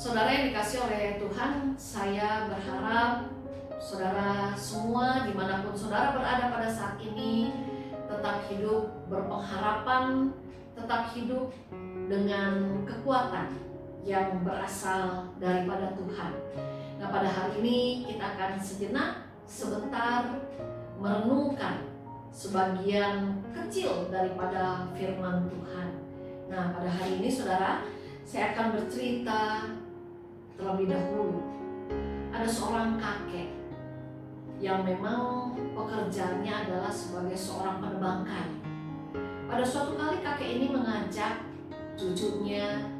Saudara yang dikasih oleh Tuhan, saya berharap saudara semua dimanapun saudara berada pada saat ini tetap hidup berpengharapan, tetap hidup dengan kekuatan yang berasal daripada Tuhan. Nah, pada hari ini kita akan sebentar merenungkan sebagian kecil daripada firman Tuhan. Nah, pada hari ini saudara, saya akan bercerita terlebih dahulu. Ada seorang kakek yang memang pekerjaannya adalah sebagai seorang penebang kayu. Pada suatu kali kakek ini mengajak cucunya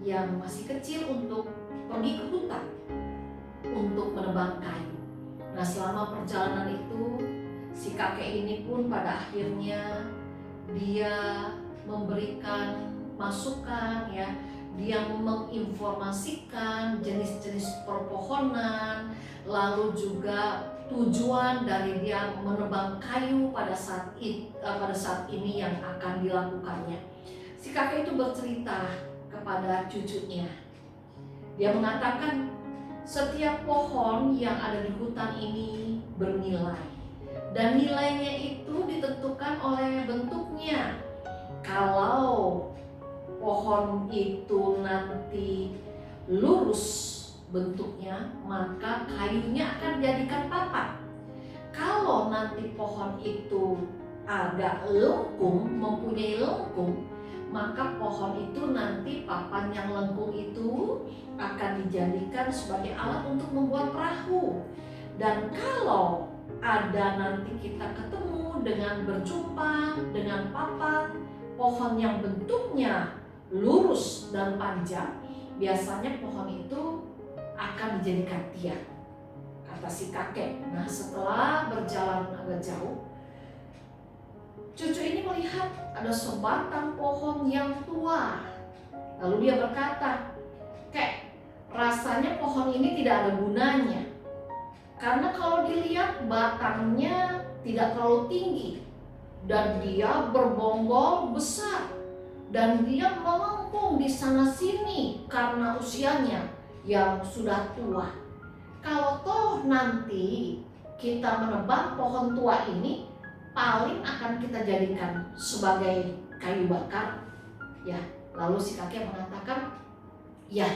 yang masih kecil untuk pergi ke hutan untuk menebang kayu. Nah, selama perjalanan itu si kakek ini pun pada akhirnya dia memberikan masukan, dia menginformasikan jenis-jenis perpohonan, lalu juga tujuan dari dia menebang kayu pada saat ini yang akan dilakukannya. Si kakek itu bercerita kepada cucunya. Dia mengatakan setiap pohon yang ada di hutan ini bernilai, dan nilainya itu ditentukan oleh bentuknya. Kalau pohon itu nanti lurus bentuknya, maka kayunya akan dijadikan papan. Kalau nanti pohon itu agak lengkung, mempunyai lengkung, maka pohon itu nanti papan yang lengkung itu akan dijadikan sebagai alat untuk membuat perahu. Dan kalau ada nanti kita ketemu dengan berjumpa dengan papan pohon yang bentuknya lurus dan panjang, biasanya pohon itu akan dijadikan tiang, kata si kakek. Nah, setelah berjalan agak jauh, cucu ini melihat ada sebatang pohon yang tua. Lalu dia berkata, "Kek, rasanya pohon ini tidak ada gunanya. Karena kalau dilihat batangnya tidak terlalu tinggi, dan dia berbonggol besar, dan dia melengkung di sana sini karena usianya yang sudah tua. Kalau toh nanti kita menebang pohon tua ini, paling akan kita jadikan sebagai kayu bakar." Lalu si kakek mengatakan, "Ya,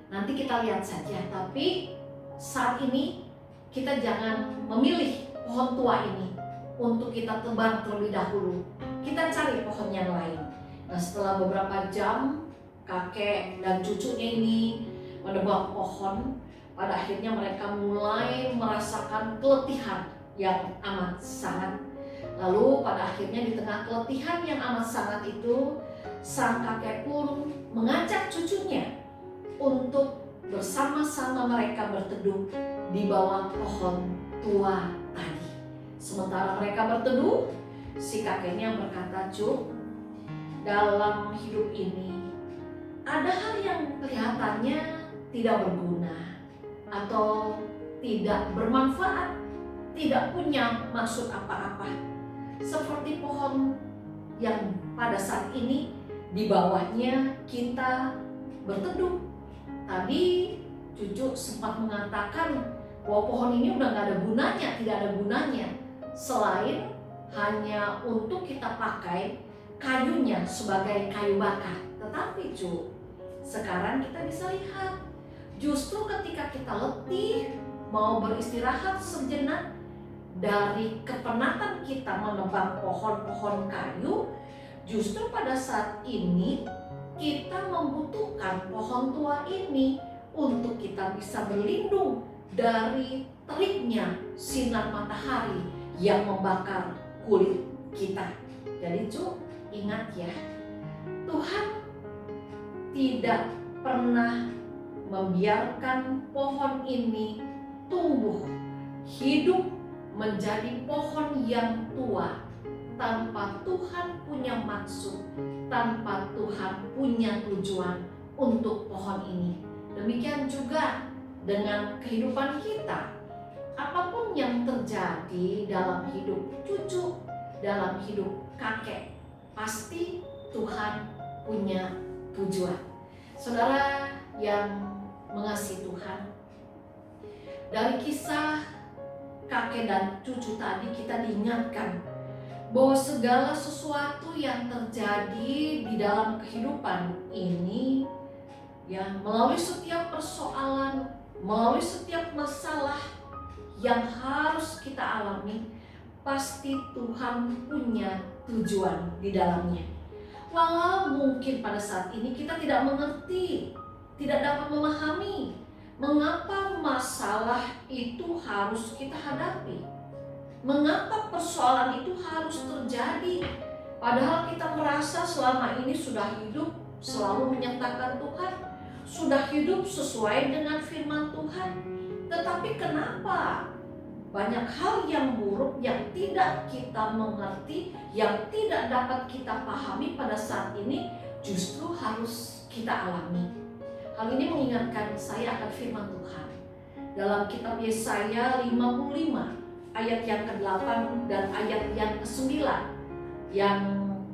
nanti kita lihat saja, tapi saat ini kita jangan memilih pohon tua ini untuk kita tebang terlebih dahulu. Kita cari pohon yang lain." Nah, setelah beberapa jam kakek dan cucunya ini menebang pohon, pada akhirnya mereka mulai merasakan keletihan yang amat sangat. Lalu pada akhirnya di tengah keletihan yang amat sangat itu, sang kakek pun mengajak cucunya untuk bersama-sama mereka berteduh di bawah pohon tua tadi. Sementara mereka berteduh, si kakeknya berkata, "Cuk, dalam hidup ini ada hal yang kelihatannya tidak berguna atau tidak bermanfaat, tidak punya maksud apa-apa. Seperti pohon yang pada saat ini di bawahnya kita berteduh. Tadi cucu sempat mengatakan bahwa pohon ini udah gak ada gunanya, tidak ada gunanya, selain hanya untuk kita pakai kayunya sebagai kayu bakar. Tetapi sekarang kita bisa lihat, justru ketika kita letih, mau beristirahat sejenak dari kepenatan kita menebang pohon-pohon kayu, justru pada saat ini kita membutuhkan pohon tua ini untuk kita bisa berlindung dari teriknya sinar matahari yang membakar kulit kita." Jadi ingat ya, Tuhan tidak pernah membiarkan pohon ini tumbuh, hidup menjadi pohon yang tua tanpa Tuhan punya maksud, tanpa Tuhan punya tujuan untuk pohon ini. Demikian juga dengan kehidupan kita. Apapun yang terjadi dalam hidup cucu, dalam hidup kakek, pasti Tuhan punya tujuan. Saudara yang mengasihi Tuhan. Dari kisah kakek dan cucu tadi kita diingatkan bahwa segala sesuatu yang terjadi di dalam kehidupan ini, ya, melalui setiap persoalan, melalui setiap masalah yang harus kita alami, pasti Tuhan punya tujuan di dalamnya. Walau mungkin pada saat ini kita tidak mengerti, tidak dapat memahami mengapa masalah itu harus kita hadapi, mengapa persoalan itu harus terjadi, padahal kita merasa selama ini sudah hidup selalu menyertakan Tuhan, sudah hidup sesuai dengan firman Tuhan. Tetapi kenapa banyak hal yang buruk yang tidak kita mengerti, yang tidak dapat kita pahami pada saat ini justru harus kita alami? Hal ini mengingatkan saya akan firman Tuhan dalam kitab Yesaya 55 ayat yang ke-8 dan ayat yang ke-9, yang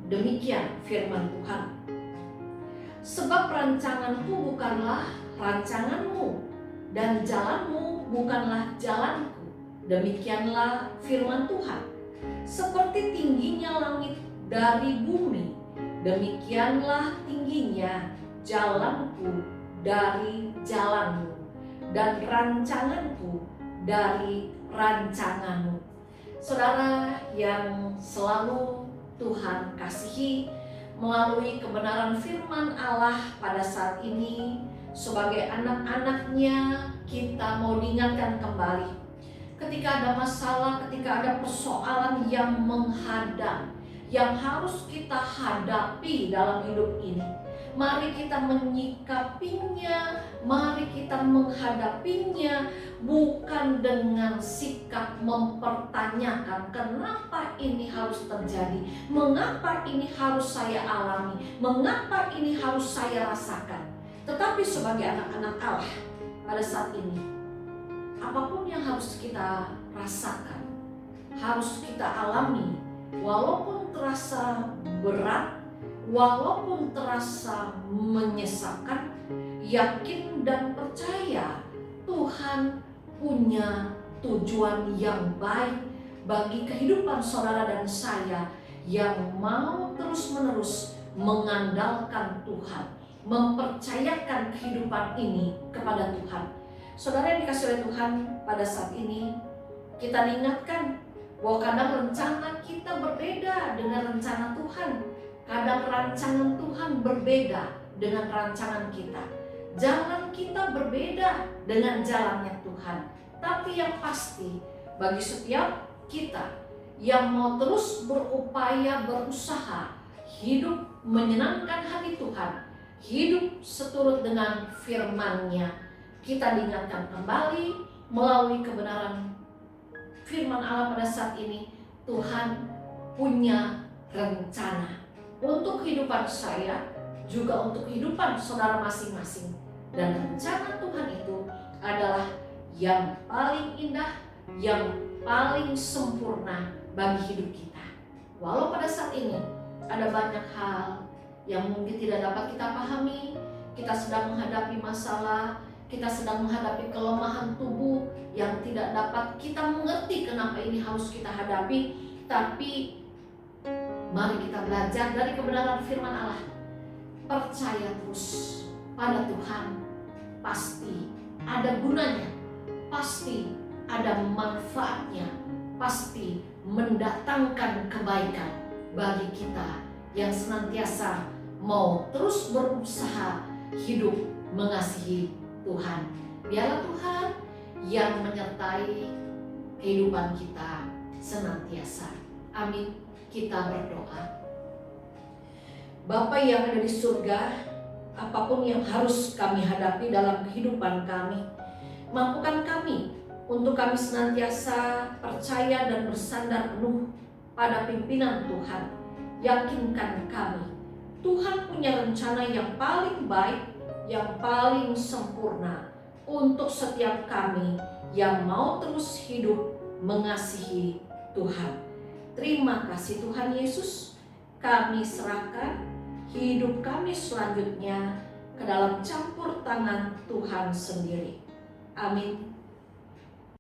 demikian firman Tuhan. Sebab rancanganku bukanlah rancanganmu, dan jalanmu bukanlah jalanku. Demikianlah firman Tuhan. Seperti tingginya langit dari bumi, demikianlah tingginya jalanku dari jalanmu, dan rancanganku dari rancanganmu. Saudara yang selalu Tuhan kasihi, melalui kebenaran firman Allah pada saat ini, sebagai anak-anaknya kita mau diingatkan kembali. Ketika ada masalah, ketika ada persoalan yang menghadang, yang harus kita hadapi dalam hidup ini, mari kita menyikapinya, mari kita menghadapinya bukan dengan sikap mempertanyakan kenapa ini harus terjadi, mengapa ini harus saya alami, mengapa ini harus saya rasakan. Tetapi sebagai anak-anak Allah pada saat ini, apapun yang harus kita rasakan, harus kita alami, walaupun terasa berat, walaupun terasa menyesalkan, yakin dan percaya Tuhan punya tujuan yang baik bagi kehidupan saudara dan saya yang mau terus-menerus mengandalkan Tuhan, mempercayakan kehidupan ini kepada Tuhan. Saudara yang dikasihi oleh Tuhan, pada saat ini kita diingatkan bahwa kadang rencana kita berbeda dengan rencana Tuhan. Kadang rancangan Tuhan berbeda dengan rancangan kita. Jalan kita berbeda dengan jalannya Tuhan. Tapi yang pasti bagi setiap kita yang mau terus berupaya, berusaha hidup menyenangkan hati Tuhan, hidup seturut dengan firman-Nya, kita diingatkan kembali melalui kebenaran firman Allah pada saat ini. Tuhan punya rencana untuk kehidupan saya, juga untuk kehidupan saudara masing-masing. Dan rencana Tuhan itu adalah yang paling indah, yang paling sempurna bagi hidup kita. Walau pada saat ini ada banyak hal yang mungkin tidak dapat kita pahami, kita sedang menghadapi masalah, kita sedang menghadapi kelemahan tubuh yang tidak dapat kita mengerti kenapa ini harus kita hadapi. Tapi mari kita belajar dari kebenaran firman Allah. Percaya terus pada Tuhan, pasti ada gunanya, pasti ada manfaatnya, pasti mendatangkan kebaikan bagi kita yang senantiasa mau terus berusaha hidup mengasihi Tuhan. Biarlah Tuhan yang menyertai kehidupan kita senantiasa. Amin. Kita berdoa. Bapa yang ada di surga, apapun yang harus kami hadapi dalam kehidupan kami, mampukan kami untuk kami senantiasa percaya dan bersandar penuh pada pimpinan Tuhan. Yakinkan kami, Tuhan punya rencana yang paling baik, yang paling sempurna untuk setiap kami yang mau terus hidup mengasihi Tuhan. Terima kasih Tuhan Yesus, kami serahkan hidup kami selanjutnya ke dalam campur tangan Tuhan sendiri. Amin.